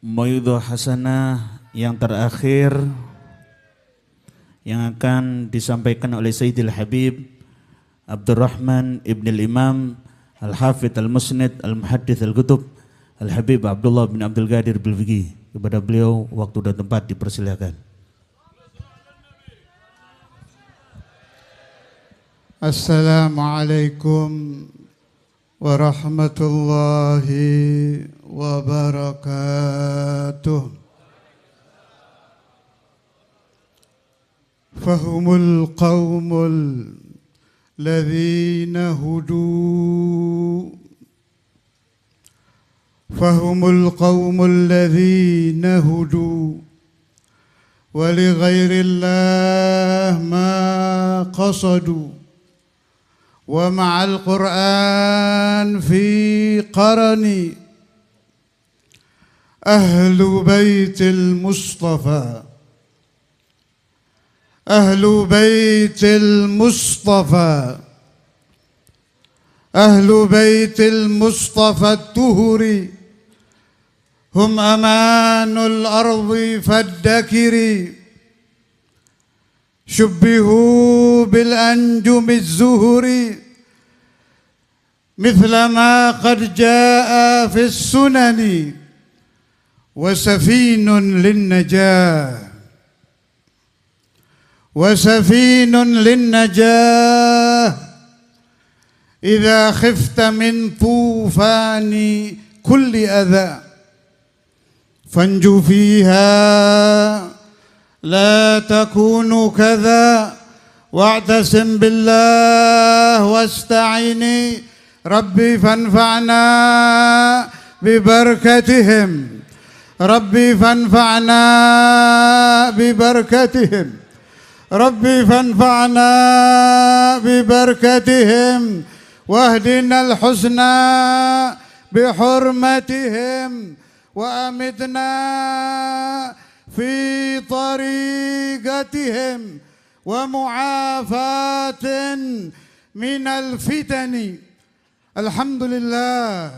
Mauidhah hasanah yang terakhir yang akan disampaikan oleh Sayyidil Habib Abdurrahman Ibn Imam Al-Hafidh Al-Musnid Al-Muhaddith Al-Qutub Al-Habib Abdullah bin Abdul Qadir Bilfiqi. Kepada beliau waktu dan tempat dipersilakan. Assalamualaikum warahmatullahi wabarakatuh. Fahumul qawmul ladhina hudu Fahumul qawmul ladhina hudu wa li ghairillah ma qasadu ومع القرآن في قرني أهل بيت المصطفى أهل بيت المصطفى أهل بيت المصطفى الطهري هم أمان الأرض فالدكري شبهوا بالأنجم الزهري مثلما قد جاء في السنن وسفين للنجاة وسفين للنجاة إذا خفت من طوفان كل أذى فانجو فيها لا تكون كذا واعتصم بالله واستعيني ربي فانفعنا ببركتهم ربي فانفعنا ببركتهم ربي فانفعنا ببركتهم واهدنا الحسنى بحرمتهم وأمتنا في طريقتهم ومعافاة من الفتن. الحمد لله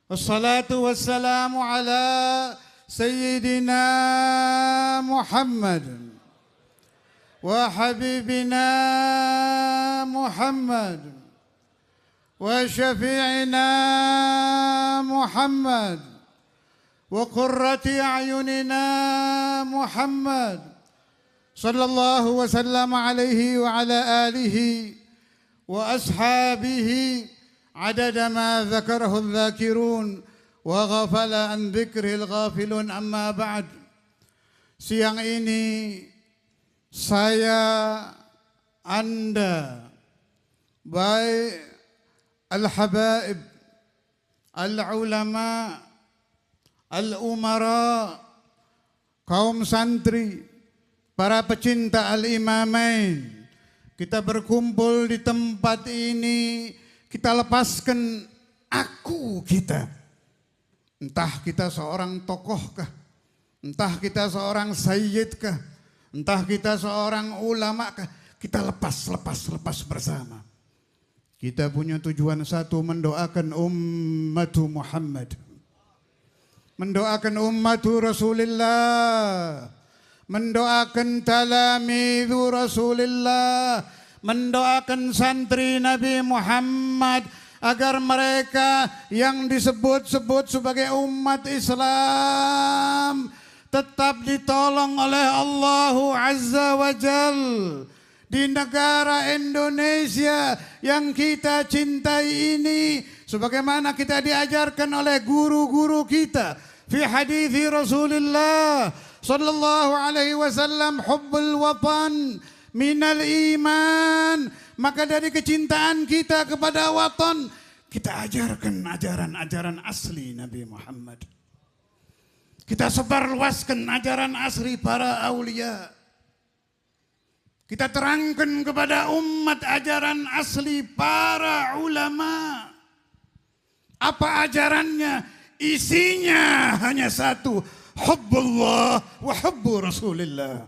والصلاة والسلام على سيدنا محمد وحبيبنا محمد وشفيعنا محمد وقرة أعيننا محمد صلى الله وسلم عليه وعلى آله وأصحابه عدد ما ذكره الذاكرون وغفل عن ذكره الغافلون. أما بعد, siang ini saya, Anda, baik al-habaib, al-ulama, al-umara, kaum santri, para pecinta al-imamain, kita berkumpul di tempat ini, kita lepaskan aku kita. Entah kita seorang tokohkah, entah kita seorang sayyidkah, entah kita seorang ulamakah, kita lepas bersama. Kita punya tujuan satu, mendoakan ummatu Muhammad, mendoakan ummatu Rasulullah, mendoakan talamidhu Rasulullah, mendoakan santri Nabi Muhammad agar mereka yang disebut-sebut sebagai umat Islam tetap ditolong oleh Allah Azza wa Jal di negara Indonesia yang kita cintai ini, sebagaimana kita diajarkan oleh guru-guru kita fi hadithi Rasulullah sallallahu alaihi wasallam, hubbul watan minal iman. Maka dari kecintaan kita kepada watan, kita ajarkan ajaran-ajaran asli Nabi Muhammad. Kita sebarluaskan ajaran asli para aulia. Kita terangkan kepada umat ajaran asli para ulama. Apa ajarannya? Isinya hanya satu, hubbullah wa hubbu Rasulillah.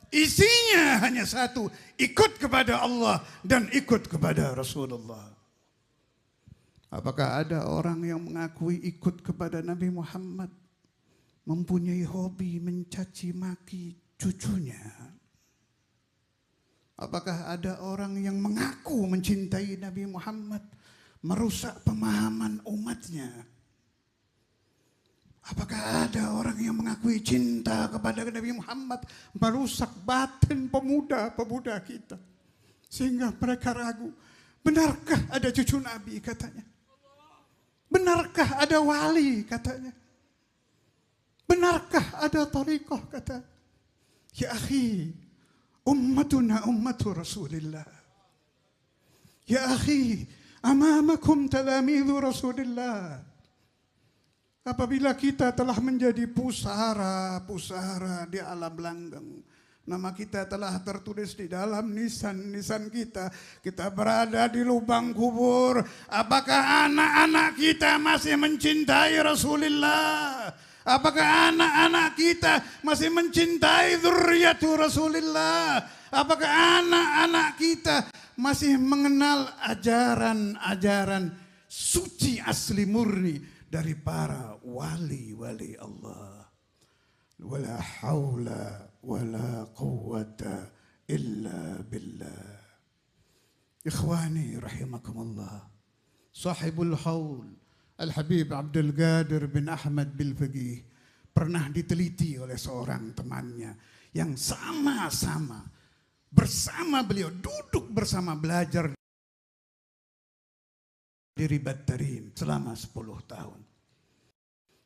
Isinya hanya satu, ikut kepada Allah dan ikut kepada Rasulullah. Apakah ada orang yang mengakui ikut kepada Nabi Muhammad, mempunyai hobi mencaci maki cucunya? Apakah ada orang yang mengaku mencintai Nabi Muhammad, merusak pemahaman umatnya? Apakah ada orang yang mengakui cinta kepada Nabi Muhammad, merusak batin pemuda-pemuda kita, sehingga mereka ragu, benarkah ada cucu Nabi katanya? Benarkah ada wali katanya? Benarkah ada thariqah katanya? Ya akhi, ummatuna ummatu Rasulillah. Ya akhi, amamakum talamidhu Rasulillah. Apabila kita telah menjadi pusara-pusara di alam langgeng, nama kita telah tertulis di dalam nisan-nisan kita. Kita berada di lubang kubur. Apakah anak-anak kita masih mencintai Rasulullah? Apakah anak-anak kita masih mencintai dzurriyyatu Rasulullah? Apakah anak-anak kita masih mengenal ajaran-ajaran suci asli murni dari para wali-wali Allah? Wala haula wala quwwata illa billah. Ikhwani rahimakumullah. Sahibul haul Al-Habib Abdul Qadir bin Ahmad Bilfaqih pernah diteliti oleh seorang temannya yang sama-sama bersama beliau duduk bersama belajar di Ribat Tarim selama 10 tahun.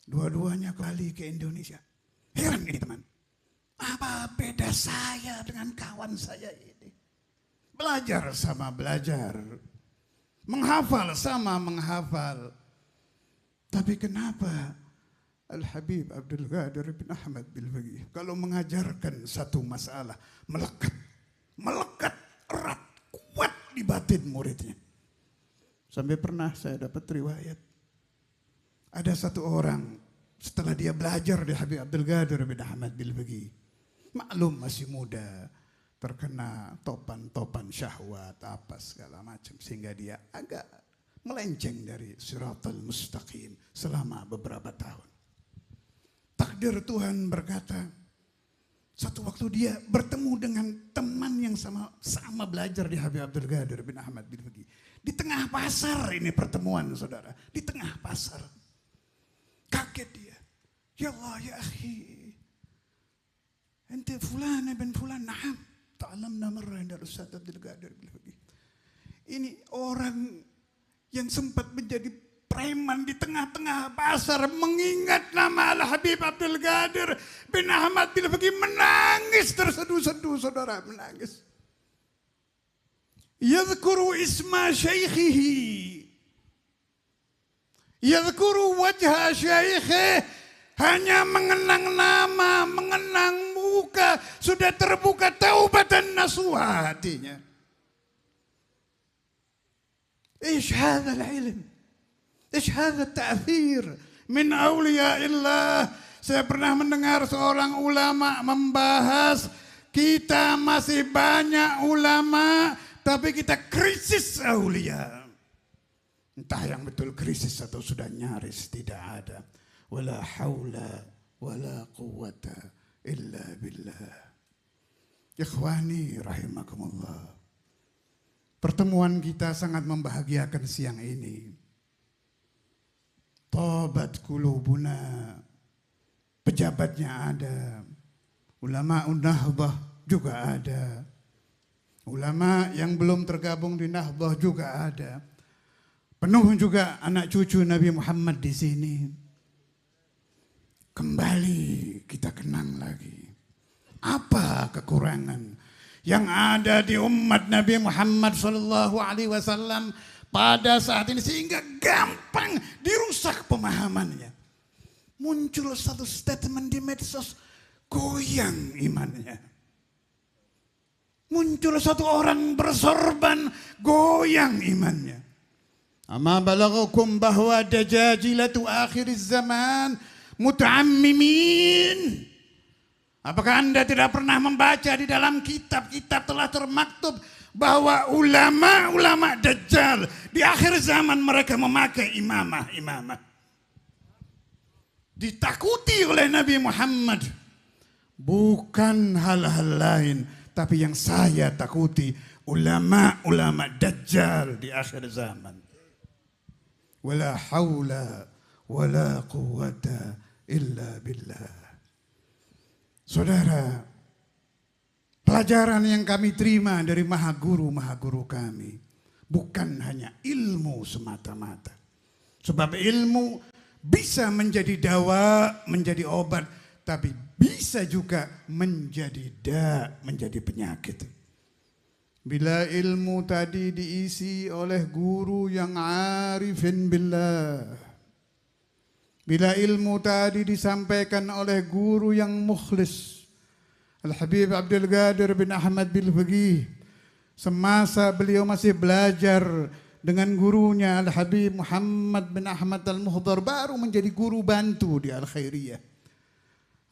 Dua-duanya kembali ke Indonesia. Heran ini teman. Apa beda saya dengan kawan saya ini? Belajar sama belajar. Menghafal sama menghafal. Tapi kenapa Al-Habib Abdul Qadir bin Ahmad Bilfaqih kalau mengajarkan satu masalah melekat erat, kuat di batin muridnya. Sampai pernah saya dapat riwayat. Ada satu orang setelah dia belajar di Habib Abdul Qadir bin Ahmad Bilfaqih, maklum masih muda, terkena topan-topan syahwat apa segala macam, sehingga dia agak melenceng dari siratal mustaqim selama beberapa tahun. Takdir Tuhan berkata, satu waktu dia bertemu dengan teman yang sama belajar di Habib Abdul Qadir bin Ahmad Bilfaqih. Di tengah pasar ini pertemuan saudara, di tengah pasar. Kaget dia. Ya Allah ya akhi, ente fulan bin fulan, na'am, ta'alamna marra inda Ustaz Abdul Qadir Bilfaqih. Ini orang yang sempat menjadi preman di tengah-tengah pasar mengingat nama Al-Habib Abdul Qadir bin Ahmad Bilfaqih, menangis terseduh-seduh saudara, menangis. Yadhkuru isma syaikhihi, yadhkuru wajha syaikhihi, hanya mengenang nama, mengenang muka, sudah terbuka taubatan nasuha hatinya. إيش هذا العلم؟ إيش هذا التأثير من أولياء الله؟ Saya pernah mendengar seorang ulama membahas, kita masih banyak ulama, tapi kita krisis aulia. Entah yang betul krisis atau sudah nyaris tidak ada. Wala haula wala quwwata illa billah. Ikhwani rahimakumullah. Pertemuan kita sangat membahagiakan siang ini. Tabat kulubuna. Pejabatnya ada. Ulama Nahdah juga ada. Ulama yang belum tergabung di Nahdah juga ada. Penuh juga anak cucu Nabi Muhammad di sini. Kembali kita kenang lagi. Apa kekurangan yang ada di umat Nabi Muhammad SAW pada saat ini sehingga gampang dirusak pemahamannya. Muncul satu statement di medsos, goyang imannya. Muncul satu orang bersorban, goyang imannya. Ama balaghakum bahwa dajajilatu akhiriz zaman muta'ammimin. Apakah Anda tidak pernah membaca di dalam kitab-kitab telah termaktub bahwa ulama-ulama Dajjal di akhir zaman mereka memakai imamah. Ditakuti oleh Nabi Muhammad. Bukan hal-hal lain, tapi yang saya takuti ulama-ulama Dajjal di akhir zaman. Wala haula wala quwwata illa billah. Saudara, pelajaran yang kami terima dari maha guru kami bukan hanya ilmu semata-mata. Sebab ilmu bisa menjadi dawa, menjadi obat, tapi bisa juga menjadi penyakit. Bila ilmu tadi diisi oleh guru yang arifin billah, bila ilmu tadi disampaikan oleh guru yang mukhlis, Al-Habib Abdul Qadir bin Ahmad Bil-Faqih, semasa beliau masih belajar dengan gurunya Al-Habib Muhammad bin Ahmad Al-Muhdhar, baru menjadi guru bantu di Al-Khairiyah.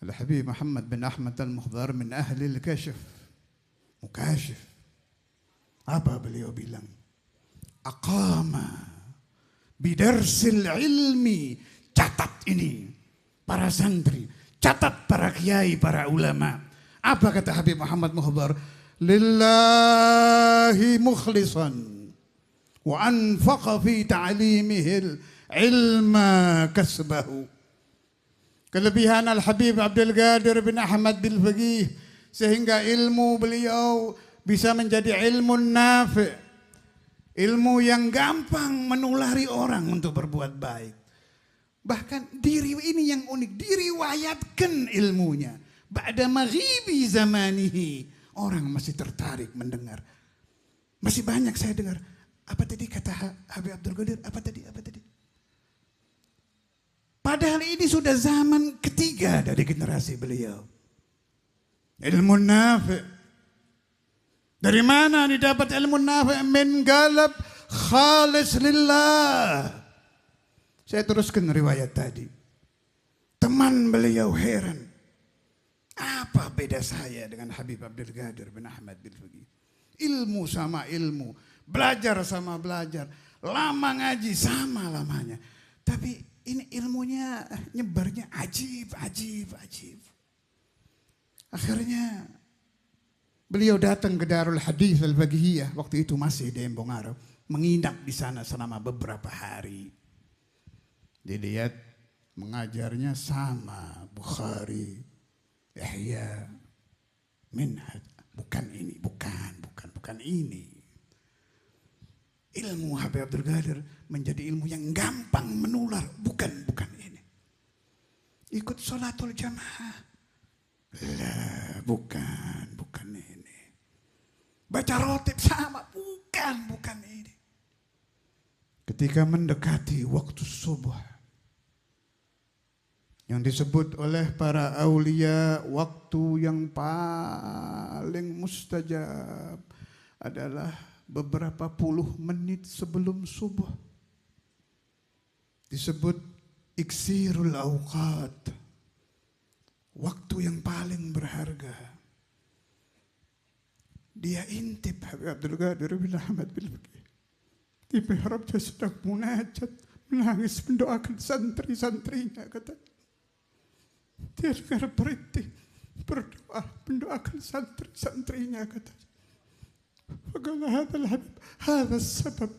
Al-Habib Muhammad bin Ahmad Al-Muhdhar min ahli al-kashf, mukashif. Apa beliau bilang? Aqama bidarsil ilmi. Catat ini para santri, catat para kiai, para ulama. Apa kata Habib Muhammad Muhdhar? Lillahi mukhlisan wa anfaqa fi ta'limihil ilma kasbahu. Kelebihan Al-Habib Abdul Qadir bin Ahmad Bil-Faqih, sehingga ilmu beliau bisa menjadi ilmu nafi', ilmu yang gampang menulari orang untuk berbuat baik. Bahkan diri ini yang unik, diriwayatkan ilmunya. Ba'da maghibi zamanihi, orang masih tertarik mendengar. Masih banyak saya dengar. Apa tadi kata Habib Abdul Qadir? Apa tadi? Padahal ini sudah zaman ketiga dari generasi beliau. Ilmu nafi'. Dari mana didapat ilmu nafi'? Min galab khalis lillah. Saya teruskan riwayat tadi. Teman beliau heran. Apa beda saya dengan Habib Abdul Qadir bin Ahmad Bil-Faqih? Ilmu sama ilmu, belajar sama belajar, lama ngaji sama lamanya. Tapi ini ilmunya nyebarnya ajib. Akhirnya beliau datang ke Darul Hadis Al-Faqihiyah, waktu itu masih di Embong Arab, menginap di sana selama beberapa hari. Dilihat mengajarnya sama Bukhari, Yahya, Minhaj. Bukan ini. Ilmu Habib Abdul Qadir menjadi ilmu yang gampang menular. Bukan ini. Ikut sholatul jamaah. Lah, bukan ini. Baca rotib sama. Bukan ini. Ketika mendekati waktu subuh, yang disebut oleh para aulia waktu yang paling mustajab adalah beberapa puluh menit sebelum subuh. Disebut iksirul awqat, waktu yang paling berharga. Dia intip Habib Abdul Qadir bin Ahmad Bil-Faqih. Di mihrabnya sedang munajat, menangis mendoakan santri-santrinya, katanya. Dia dengar berhenti berdoa mendoakan santri-santrinya, katanya. Faqala hadzal habib, hadzal sabab.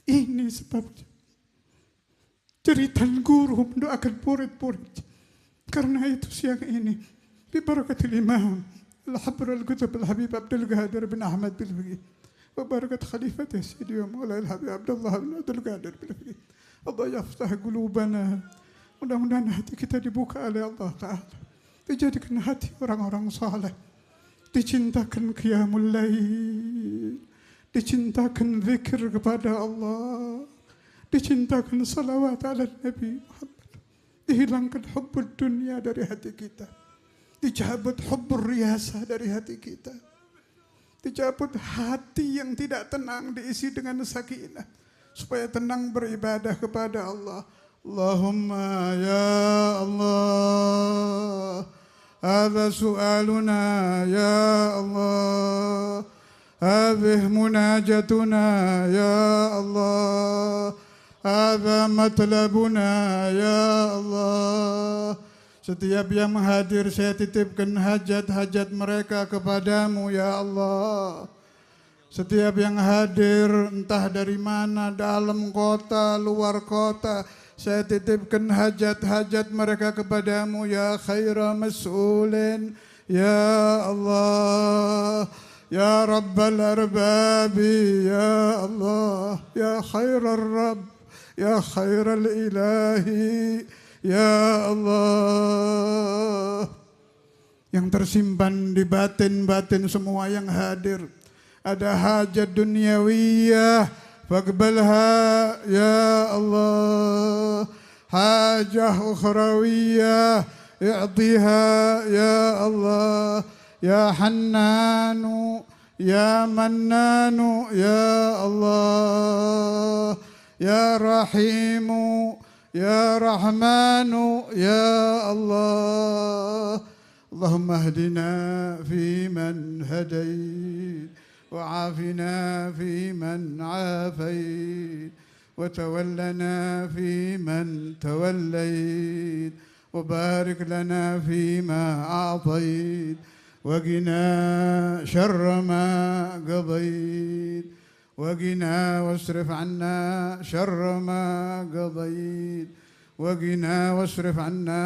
Ini sebabnya. Jeritan guru mendoakan murid-murid. Karena itu siang ini bi barakatil imam al-habr al-kutub al-habib Abdul Qadir bin Ahmad Bil-Faqih wa barakat khalifati Sayyidi wa Maulana al-Habib Abdullah bin Abdul Qadir Bil-Faqih. Allah yaftah qulubana. Mudah-mudahan hati kita dibuka oleh Allah Ta'ala. Dijadikan hati orang-orang saleh. Dicintakan qiyamul lail. Dicintakan zikir kepada Allah. Dicintakan salawat ala Nabi Muhammad. Dihilangkan hubbud dunia dari hati kita. Dicabut hubbur riyasah dari hati kita. Dicabut hati yang tidak tenang, diisi dengan sakinah. Supaya tenang beribadah kepada Allah. Allahumma ya Allah, hadha su'aluna ya Allah, هذه مناجتنا يا الله، هذا مطلبنا ya Allah. Setiap yang hadir saya titipkan hajat-hajat mereka kepadamu ya Allah. Setiap yang hadir entah dari mana, dalam kota, luar kota, saya titipkan hajat-hajat mereka kepadamu ya khaira mas'ulin ya Allah. Ya Rabbal Arbabi ya Allah, ya khairar Rabb, ya khairal ilahi ya Allah. Yang tersimpan di batin-batin semua yang hadir, ada hajat dunyawiyah, faqbalha ya Allah. Hajah ukhrawiyah, i'tiha ya Allah. Ya Hannanu, Ya Mannanu, Ya Allah. Ya Rahimu, Ya Rahmanu, Ya Allah. Allahumma hdina fi man hadait, wa afina fi man afait, wa tawallana fi man tawallait, wa barik lana fi ma a'tait, وقنا شر ما قضيت، وقنا واصرف عنا شر ما قضيت، وقنا واصرف عنا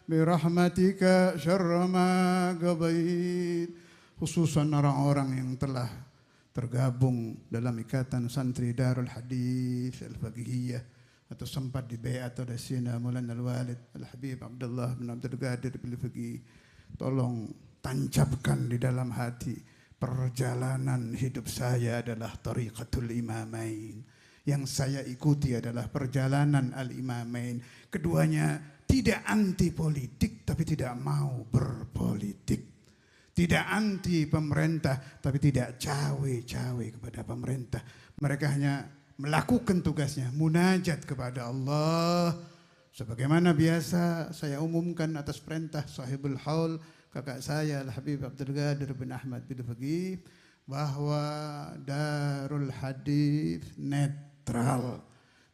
برحمتك شر ما قضيت. Khususan orang-orang yang telah tergabung dalam ikatan santri Darul Hadis Al-Faqihiyah atau sempat dibaiat oleh Sayyidina Maulana Al-Walid Al-Habib Abdullah bin Abdul Qadir Al-Faqih. Tolong tancapkan di dalam hati, perjalanan hidup saya adalah Tariqatul Imamain. Yang saya ikuti adalah perjalanan Al-Imamain. Keduanya tidak anti politik tapi tidak mau berpolitik. Tidak anti pemerintah tapi tidak cawe-cawe kepada pemerintah. Mereka hanya melakukan tugasnya, munajat kepada Allah. Sebagaimana biasa saya umumkan atas perintah Sahibul Haul, kakak saya Al-Habib Abdul Qadir bin Ahmad bin Faqih, bahwa Darul Hadis netral.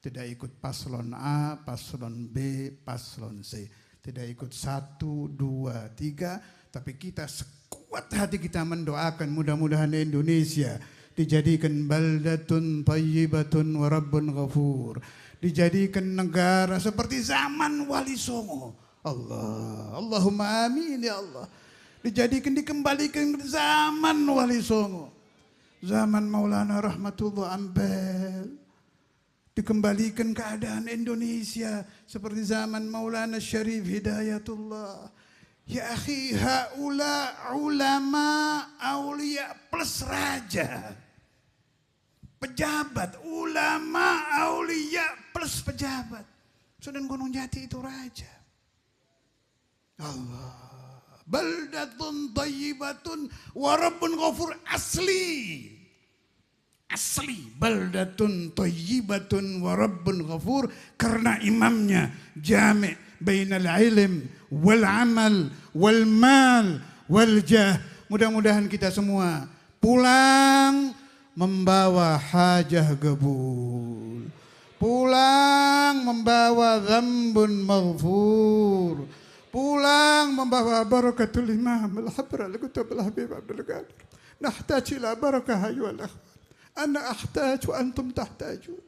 Tidak ikut paslon A, paslon B, paslon C. Tidak ikut 1, 2, 3. Tapi kita sekuat hati kita mendoakan mudah-mudahan Indonesia dijadikan baldatun thayyibatun wa rabbun ghafur. Dijadikan negara seperti zaman Wali Songo. Allahumma amin ya Allah. Dikembalikan ke zaman Wali Songo, zaman Maulana Rahmatullah Ampel. Dikembalikan keadaan Indonesia seperti zaman Maulana Syarif Hidayatullah. Ya akhi, haula ulama aulia plus raja, pejabat, ulama aulia plus pejabat. Sunan Gunung Jati itu raja. Allah, baldatun thayyibatun wa rabbun ghafur, asli baldatun thayyibatun wa rabbun ghafur, karena imamnya jami' bainal ilm wal amal wal mal wal jah. Mudah-mudahan kita semua pulang membawa hajah qabul, pulang membawa dzambun maghfur, pulang membawa barakatul imam al-habr al-kutub al-habib Abdul Qadir. Nahtaj ila barakah ayuhal akhwat. Ana ahtaj wa antum tahtajun.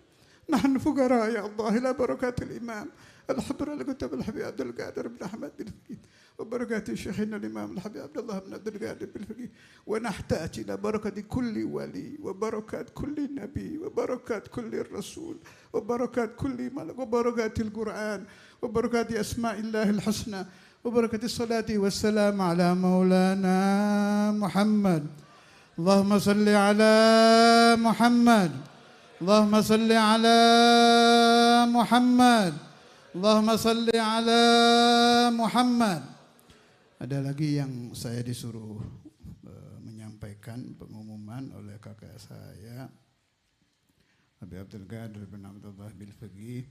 Nahnu fuqara ya Allah ila barakatul imam al-habr al-kutub al-habib Abdul Qadir bin Ahmad bin Faqih wa barakati syekhina al-imam al-habib Abdullah bin Abdul Qadir bin Faqih, wa nahtaj ila barakati kulli wali wa barakat kulli nabi wa barakat kulli rasul wa barakat kulli malak wa barakatil Quran وبركات أسماء الله الحسنى وبركة الصلاة والسلام على مولانا محمد. اللهم صل على محمد، اللهم صل على محمد، اللهم صل على محمد. Ada lagi yang saya disuruh menyampaikan pengumuman oleh kakak saya Habib Abdul Qadir bin Abdullah bin Faqih.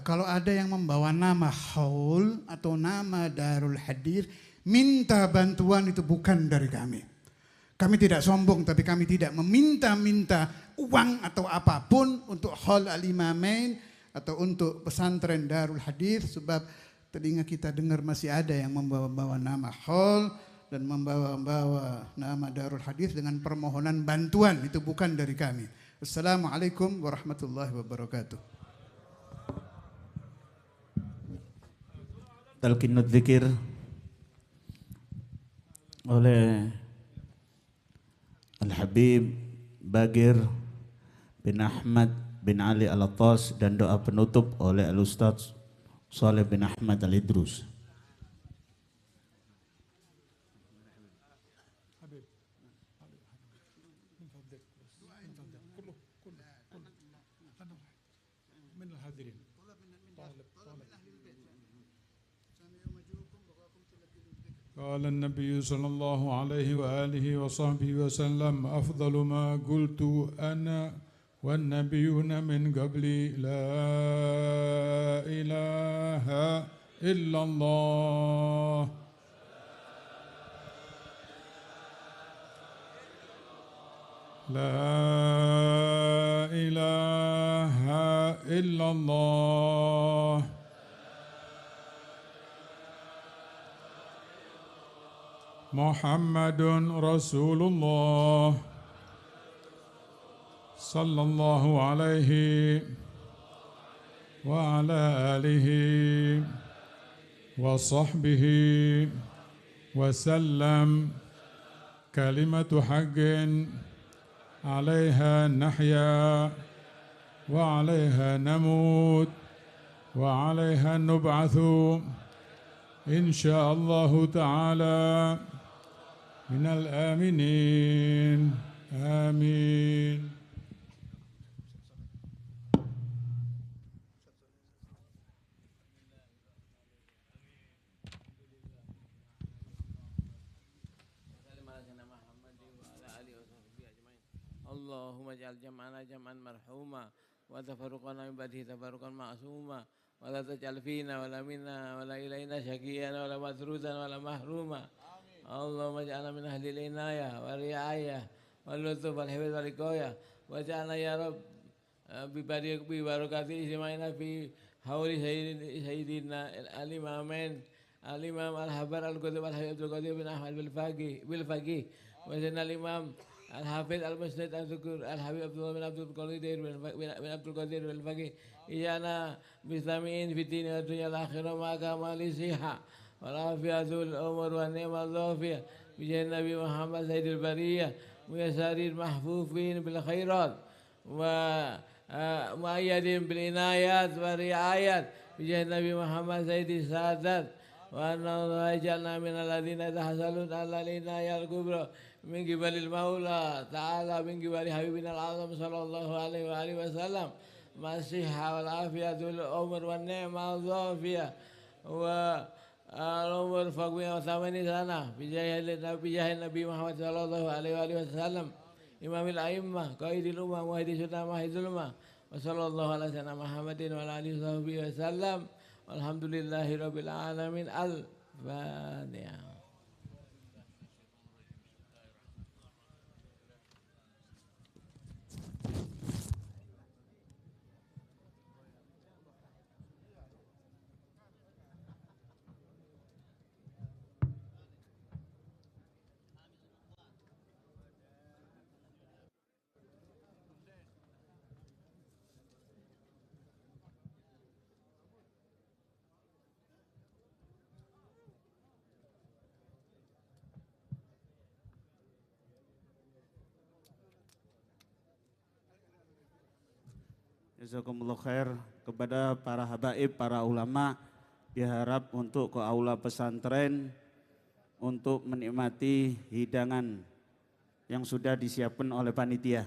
Kalau ada yang membawa nama Haul atau nama Darul Hadis, minta bantuan itu bukan dari kami. Kami tidak sombong, tapi kami tidak meminta-minta uang atau apapun untuk Hall Al-Imamain atau untuk pesantren Darul Hadis, sebab telinga kita dengar masih ada yang membawa-bawa nama Hall dan membawa-bawa nama Darul Hadis dengan permohonan bantuan. Itu bukan dari kami. Assalamualaikum warahmatullahi wabarakatuh. Talqinut Dzikir oleh Al-Habib Bagir bin Ahmad bin Ali Al-Attas, dan doa penutup oleh Al-Ustaz Saleh bin Ahmad Al-Idrus. قال النبي صلى الله عليه وآله وصحبه وسلم أفضل ما قلت أنا والنبيون من قبلي لا إله إلا الله لا إله إلا الله محمد رسول الله صلى الله عليه وعلى آله وصحبه وسلم كلمة حق عليها نحيا وعليها نموت وعليها نبعث إن شاء الله تعالى من الآمنين آمين. اللهم اجعل جمعنا جمعا مرحوما وتفرقنا من بعده تفرقا معصوما ولا تجعل فينا ولا منا ولا إلينا شقيا ولا مطرودا ولا محروما. اللهم اجعلنا من أهل العناية والرعاية واللطف والحفظ والرقاية واجعلنا يا رب ببركات اجتماعنا في حول سيدنا الإمامين الإمام الحبر القطب الحبيب عبد القادر بن أحمد بالفقيه وسيدنا الإمام الحافظ المسند الذكر الحبيب عبد الله بن عبد القادر بن عبد القادر بالفقيه إيانا مسلمين في الدين والدنيا الآخرة مع كمال الصحة والعافية الأمور والنعمة الظافية بجاه النبي محمد سيد البرية ميسرين محفوفين بالخيرات ومؤيدين بالعنايات والرعايات بجاه النبي محمد سيد السادات وأن الله يجعلنا من الذين يتحصلون على العناية الكبرى من قبل المولى تعالى من قبل حبيبنا العظيم صلى الله عليه وآله وسلم مع الصحة والعافية والأمر والنعمة الظافية والأمر فقوية وثمانية سنة بجاه النبي محمد صلى الله عليه وآله وسلم إمام الأئمة قائد الأمة مهدي سنة مهدي الأمة وصلى الله على سيدنا محمد وعلى آله وصحبه وسلم والحمد لله رب العالمين. الفاتحة. Jazakumullah khair. Kepada para habaib, para ulama, diharap untuk ke aula pesantren untuk menikmati hidangan yang sudah disiapkan oleh panitia.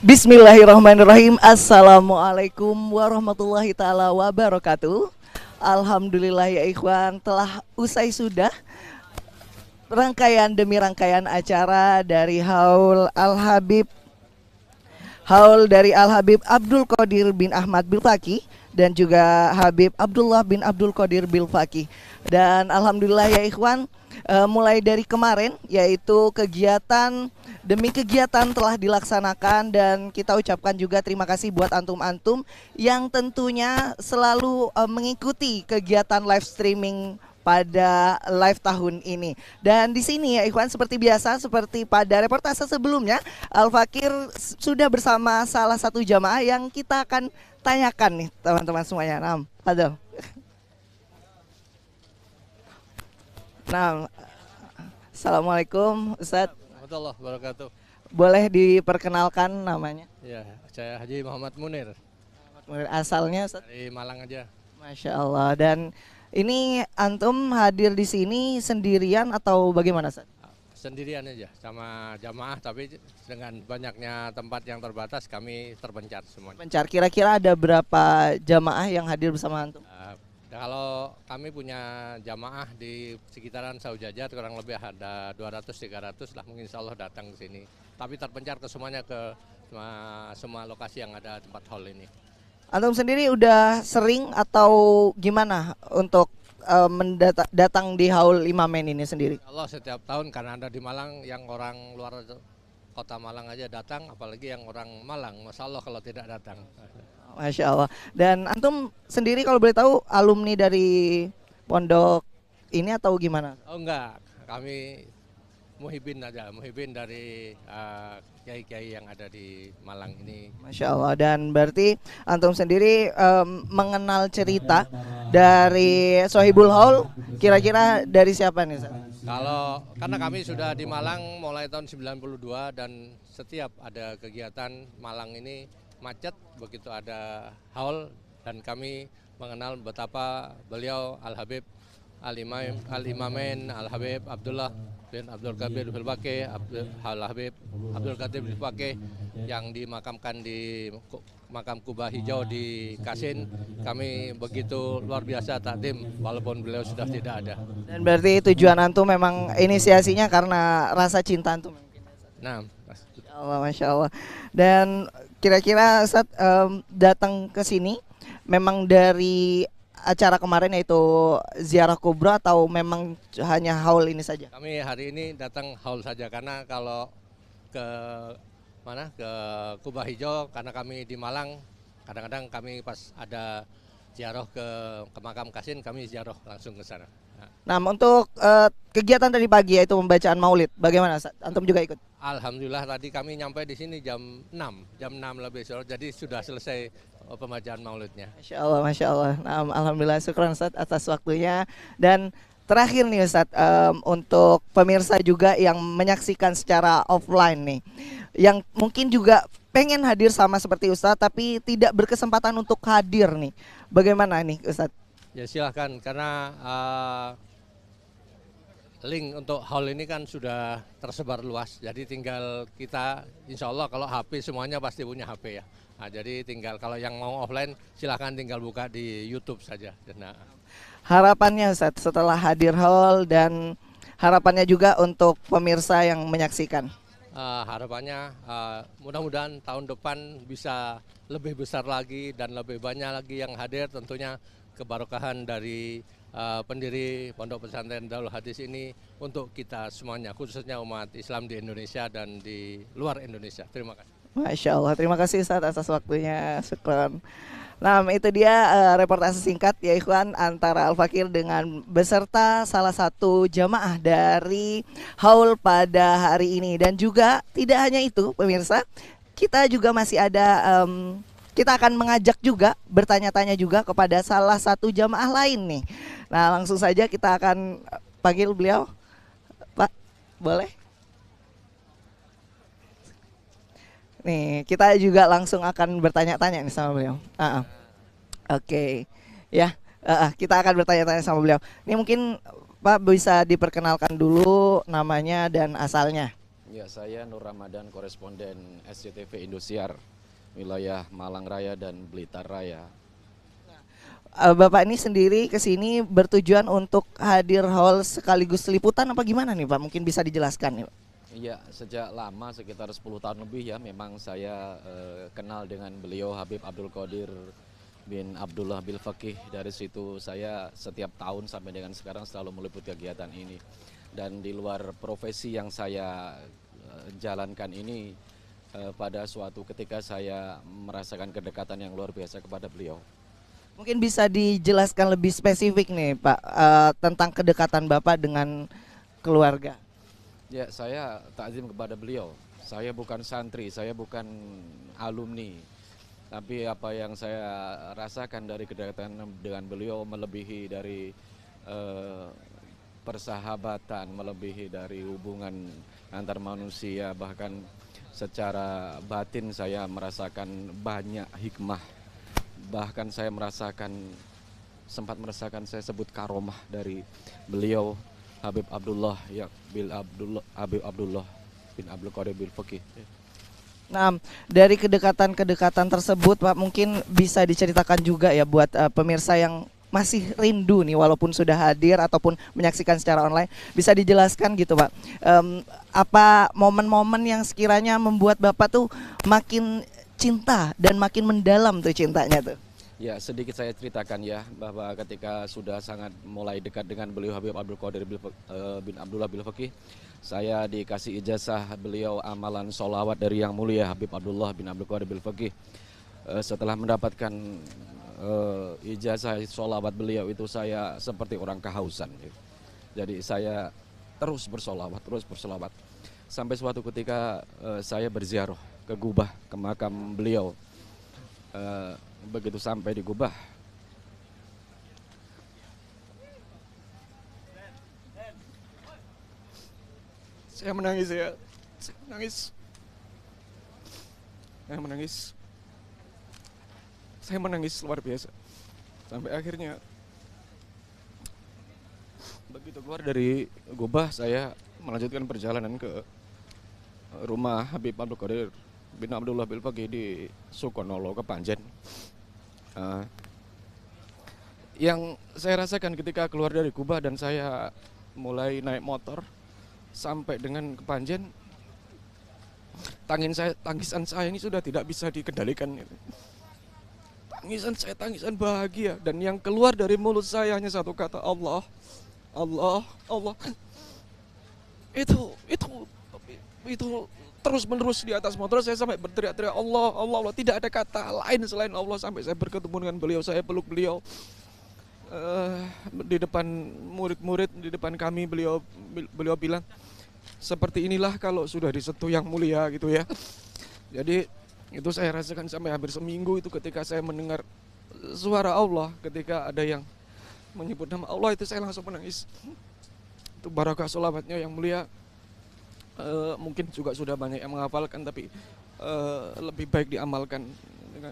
Bismillahirrahmanirrahim. Assalamualaikum warahmatullahi taala wabarakatuh. Alhamdulillah ya ikhwan, telah usai sudah rangkaian demi rangkaian acara dari Haul dari Al Habib Abdul Qadir bin Ahmad Bilfaqih dan juga Habib Abdullah bin Abdul Qadir Bilfaqih. Dan alhamdulillah ya ikhwan, mulai dari kemarin yaitu kegiatan demi kegiatan telah dilaksanakan, dan kita ucapkan juga terima kasih buat antum-antum yang tentunya selalu mengikuti kegiatan live streaming pada live tahun ini. Dan di sini ya ikhwan, seperti biasa, seperti pada reportase sebelumnya, Al Fakir sudah bersama salah satu jamaah yang kita akan tanyakan nih teman-teman semuanya. Nah, Fadal. Nah, Assalamualaikum Ustadz. Warahmatullahi wabarakatuh. Boleh diperkenalkan namanya? Ya, saya Haji Muhammad Munir. Asalnya Ustadz? Dari Malang aja. Masya Allah. Dan ini antum hadir di sini sendirian atau bagaimana Ustadz? Sendirian aja sama jamaah, tapi dengan banyaknya tempat yang terbatas kami terpencar semuanya. Pencar, kira-kira ada berapa jamaah yang hadir bersama antum? Kalau kami punya jamaah di sekitaran Saujajar kurang lebih ada 200-300 lah, mungkin insya Allah datang ke sini. Tapi terpencar ke semuanya, ke semua lokasi yang ada tempat hall ini. Antum sendiri udah sering atau gimana untuk datang di Haul Imamen ini sendiri? Allah setiap tahun, karena ada di Malang, yang orang luar kota Malang aja datang, apalagi yang orang Malang, Masya Allah kalau tidak datang. Masya Allah. Dan antum sendiri kalau boleh tahu alumni dari pondok ini atau gimana? Oh enggak, kami muhibin aja, muhibin dari kiai-kiai yang ada di Malang ini. Masya Allah. Dan berarti antum sendiri mengenal cerita dari Sohibul Haul, kira-kira dari siapa nih Ustaz? Karena kami sudah di Malang mulai tahun 92, dan setiap ada kegiatan Malang ini macet begitu ada haul, dan kami mengenal betapa beliau Al Habib Al-Imamain Al Habib Abdullah bin Abdul Qadir Bilfaqih, Al Habib Abdul Qadir Bilfaqih yang dimakamkan di makam Kubah Hijau di Kasin. Kami begitu luar biasa takdim walaupun beliau sudah tidak ada. Dan berarti tujuan antum memang inisiasinya karena rasa cinta antum. Nah, Masya Allah. Dan kira-kira saat datang ke sini memang dari acara kemarin yaitu ziarah kubra atau memang hanya haul ini saja? Kami hari ini datang haul saja, karena kalau ke Kubah Hijau, karena kami di Malang, kadang-kadang kami pas ada ziarah ke makam Kasin, kami ziarah langsung ke sana. Nah, untuk kegiatan tadi pagi yaitu pembacaan maulid, bagaimana Ustaz? Antum juga ikut? Alhamdulillah tadi kami nyampe di sini jam 6 lebih, jadi sudah selesai pembacaan maulidnya. Masya Allah, Masya Allah. Nah, alhamdulillah, syukran Ustaz atas waktunya. Dan terakhir nih Ustaz, untuk pemirsa juga yang menyaksikan secara offline nih, yang mungkin juga pengen hadir sama seperti Ustaz tapi tidak berkesempatan untuk hadir nih, bagaimana nih Ustaz? Ya silahkan, karena link untuk haul ini kan sudah tersebar luas, jadi tinggal kita, insya Allah kalau HP semuanya pasti punya HP ya. Nah, jadi tinggal kalau yang mau offline silahkan tinggal buka di YouTube saja. Nah, harapannya Ustaz setelah hadir haul, dan harapannya juga untuk pemirsa yang menyaksikan. Harapannya mudah-mudahan tahun depan bisa lebih besar lagi dan lebih banyak lagi yang hadir, tentunya keberkahan dari pendiri Pondok Pesantren Darul Hadis ini untuk kita semuanya, khususnya umat Islam di Indonesia dan di luar Indonesia. Terima kasih. Masya Allah, terima kasih Ustaz atas waktunya, syukran. Nah, itu dia reportase singkat ya ikhwan antara Al Fakir dengan beserta salah satu jamaah dari haul pada hari ini. Dan juga tidak hanya itu pemirsa, kita juga masih ada kita akan mengajak juga, bertanya-tanya juga kepada salah satu jamaah lain nih. Nah, langsung saja kita akan panggil beliau. Pak, boleh? Nih, kita juga langsung akan bertanya-tanya nih sama beliau. Oke. Ya, kita akan bertanya-tanya sama beliau. Ini mungkin Pak bisa diperkenalkan dulu namanya dan asalnya. Ya, saya Nur Ramadan, koresponden SCTV Indosiar, wilayah Malang Raya dan Blitar Raya. Bapak ini sendiri ke sini bertujuan untuk hadir haul sekaligus liputan apa gimana nih Pak? Mungkin bisa dijelaskan nih Pak. Iya, sejak lama sekitar 10 tahun lebih ya memang saya kenal dengan beliau Habib Abdul Qadir bin Abdullah bil Faqih. Dari situ saya setiap tahun sampai dengan sekarang selalu meliput kegiatan ini. Dan di luar profesi yang saya jalankan ini, pada suatu ketika saya merasakan kedekatan yang luar biasa kepada beliau. Mungkin bisa dijelaskan lebih spesifik nih Pak tentang kedekatan Bapak dengan keluarga. Ya, saya takzim kepada beliau. Saya bukan santri, saya bukan alumni. Tapi apa yang saya rasakan dari kedekatan dengan beliau melebihi dari persahabatan, melebihi dari hubungan antar manusia, bahkan secara batin saya merasakan banyak hikmah. Bahkan saya sempat merasakan saya sebut karomah dari beliau Habib Abdullah bin Abdul Qadir bil Faqih. Nah, dari kedekatan-kedekatan tersebut Pak mungkin bisa diceritakan juga ya buat pemirsa yang masih rindu nih walaupun sudah hadir ataupun menyaksikan secara online, bisa dijelaskan gitu Pak, apa momen-momen yang sekiranya membuat Bapak tuh makin cinta dan makin mendalam tuh cintanya tuh. Ya, sedikit saya ceritakan ya, bahwa ketika sudah sangat mulai dekat dengan beliau Habib Abdul Qadir bin Abdullah bil Faqih, saya dikasih ijazah beliau amalan sholawat dari Yang Mulia Habib Abdullah bin Abdul Qadir bil Faqih. Setelah mendapatkan ijazah sholawat beliau itu, saya seperti orang kehausan. Jadi saya terus bersolawat. Sampai suatu ketika saya berziarah ke Gubah, ke makam beliau. Begitu sampai di Gubah, saya menangis luar biasa. Sampai akhirnya begitu keluar dari Gubah, saya melanjutkan perjalanan ke rumah Habib Abdul Qadir bin Abdullah bil Faqih di Sukonolo, Kepanjen. Yang saya rasakan ketika keluar dari Gubah dan saya mulai naik motor sampai dengan Kepanjen, tangisan saya ini sudah tidak bisa dikendalikan. Tangisan saya tangisan bahagia, dan yang keluar dari mulut saya hanya satu kata, Allah, Allah, Allah. Itu terus menerus di atas motor saya sampai berteriak-teriak Allah, Allah, Allah. Tidak ada kata lain selain Allah sampai saya bertemu dengan beliau. Saya peluk beliau di depan murid-murid, di depan kami. Beliau bilang, seperti inilah kalau sudah disentuh Yang Mulia gitu ya. Jadi itu saya rasakan sampai hampir seminggu itu ketika saya mendengar suara Allah, ketika ada yang menyebut nama Allah, itu saya langsung menangis. Itu barakah sholawatnya Yang Mulia. Mungkin juga sudah banyak yang menghafalkan, tapi lebih baik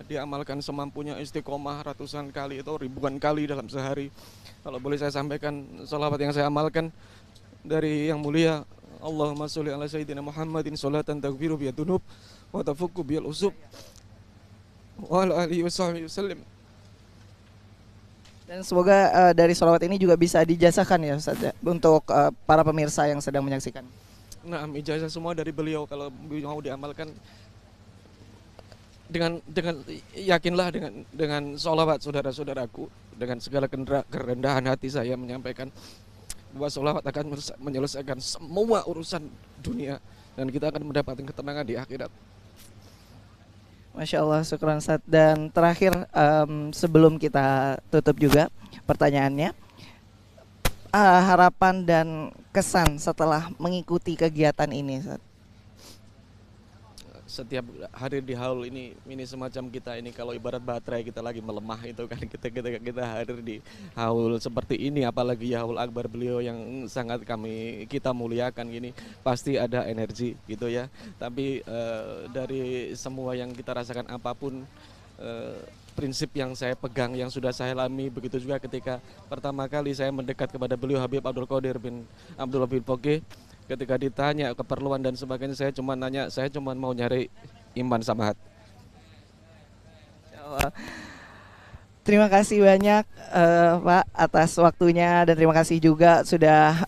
diamalkan semampunya, istiqomah ratusan kali atau ribuan kali dalam sehari. Kalau boleh saya sampaikan sholawat yang saya amalkan dari Yang Mulia, Allahumma sholli ala sayyidina Muhammadin sholatan taghfiru biha dzunub wa tafukku bihal usub wa ala alihi wasallam. Dan semoga dari sholawat ini juga bisa dijasakan ya Ustaz ya, untuk para pemirsa yang sedang menyaksikan. Nah, ijazah semua dari beliau. Kalau mau diamalkan, dengan yakinlah dengan sholawat saudara-saudaraku, dengan segala kerendahan hati saya menyampaikan bahwa sholawat akan menyelesaikan semua urusan dunia dan kita akan mendapatkan ketenangan di akhirat. Masya Allah, syukran Ustaz. Dan terakhir sebelum kita tutup juga pertanyaannya, harapan dan kesan setelah mengikuti kegiatan ini Ustaz. Setiap hadir di haul ini semacam kita ini, kalau ibarat baterai kita lagi melemah itu kan, kita hadir di haul seperti ini, apalagi ya haul akbar beliau yang sangat kita muliakan gini, pasti ada energi gitu ya. Tapi dari semua yang kita rasakan apapun, prinsip yang saya pegang, yang sudah saya alami, begitu juga ketika pertama kali saya mendekat kepada beliau Habib Abdul Qadir bin Abdullah bil Faqih, Ketika ditanya keperluan dan sebagainya, saya cuma nanya, saya cuma mau nyari iman sama hati. Insyaallah. Terima kasih banyak Pak atas waktunya dan terima kasih juga sudah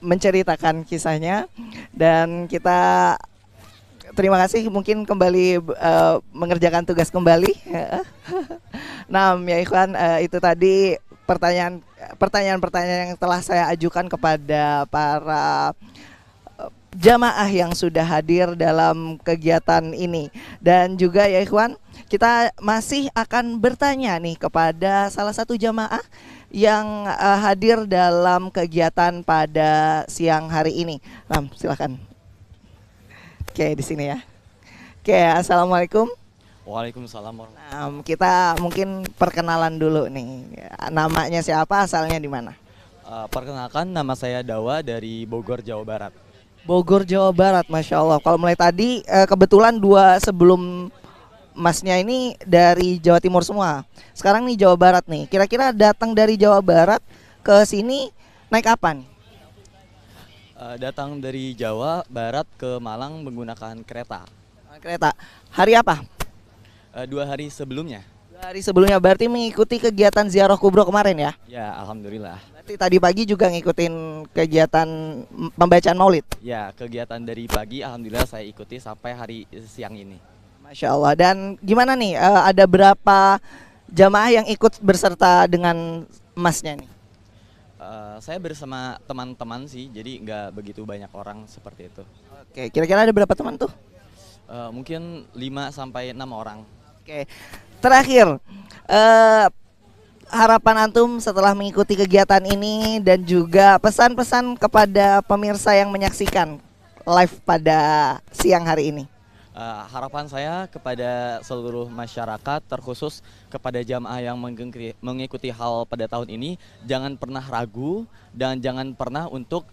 menceritakan kisahnya, dan kita terima kasih mungkin kembali mengerjakan tugas kembali. Nah, ya Ikhwan, itu tadi pertanyaan-pertanyaan yang telah saya ajukan kepada para jamaah yang sudah hadir dalam kegiatan ini. Dan juga ya Ikhwan, kita masih akan bertanya nih kepada salah satu jamaah yang hadir dalam kegiatan pada siang hari ini. Silakan. Oke, di sini ya. Oke, assalamualaikum. Waalaikumsalam warahmatullahi Kita mungkin perkenalan dulu nih. Namanya siapa, asalnya di mana? Perkenalkan, nama saya Dawa dari Bogor, Jawa Barat. Bogor, Jawa Barat, Masya Allah. Kalau mulai tadi kebetulan dua sebelum Masnya ini dari Jawa Timur semua. Sekarang nih Jawa Barat nih. Kira-kira datang dari Jawa Barat ke sini naik apa nih? Datang dari Jawa Barat ke Malang menggunakan kereta. Kereta. Hari apa? 2 hari sebelumnya. 2 hari sebelumnya, berarti mengikuti kegiatan ziarah kubro kemarin ya? Ya, alhamdulillah. Berarti tadi pagi juga ngikutin kegiatan pembacaan maulid? Ya, kegiatan dari pagi alhamdulillah saya ikuti sampai hari siang ini. Masya Allah. Dan gimana nih, ada berapa jamaah yang ikut berserta dengan Masnya nih? Saya bersama teman-teman sih, jadi nggak begitu banyak orang seperti itu. Oke, kira-kira ada berapa teman tuh? Mungkin 5-6 orang. Oke, terakhir harapan antum setelah mengikuti kegiatan ini dan juga pesan-pesan kepada pemirsa yang menyaksikan live pada siang hari ini. Harapan saya kepada seluruh masyarakat, terkhusus kepada jamaah yang mengikuti hal pada tahun ini, jangan pernah ragu dan jangan pernah untuk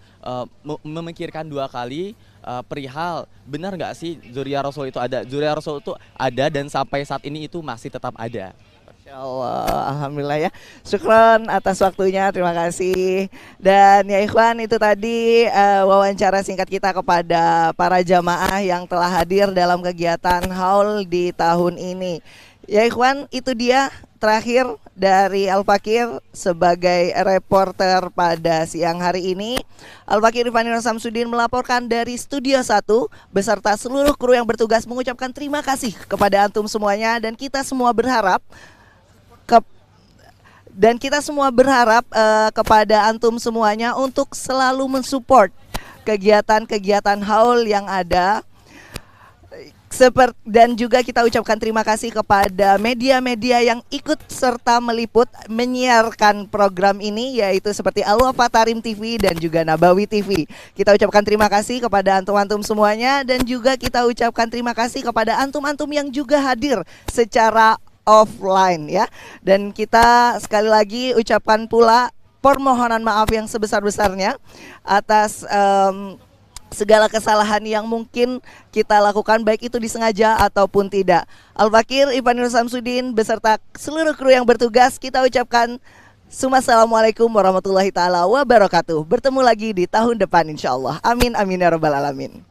memikirkan 2 kali perihal benar nggak sih Dzurriyyah Rasul itu ada. Dzurriyyah Rasul itu ada dan sampai saat ini itu masih tetap ada. Masya Allah, alhamdulillah ya. Syukron atas waktunya, terima kasih. Dan ya Ikhwan, itu tadi wawancara singkat kita kepada para jamaah yang telah hadir dalam kegiatan haul di tahun ini. Ya Ikhwan, itu dia terakhir dari Al-Fakir sebagai reporter pada siang hari ini. Al-Fakir Irfan Samsudin melaporkan dari Studio 1 beserta seluruh kru yang bertugas mengucapkan terima kasih kepada antum semuanya, dan kita semua berharap kepada antum semuanya untuk selalu mensupport kegiatan-kegiatan haul yang ada. Dan juga kita ucapkan terima kasih kepada media-media yang ikut serta meliput menyiarkan program ini, yaitu seperti Al-Wafa Tarim TV dan juga Nabawi TV. Kita ucapkan terima kasih kepada antum-antum semuanya, dan juga kita ucapkan terima kasih kepada antum-antum yang juga hadir secara offline ya. Dan kita sekali lagi ucapkan pula permohonan maaf yang sebesar-besarnya atas segala kesalahan yang mungkin kita lakukan, baik itu disengaja ataupun tidak. Al-Fakir Irfan Samsudin beserta seluruh kru yang bertugas, kita ucapkan Assalamualaikum warahmatullahi taala wabarakatuh. Bertemu lagi di tahun depan insyaallah. Amin amin ya rabbal alamin.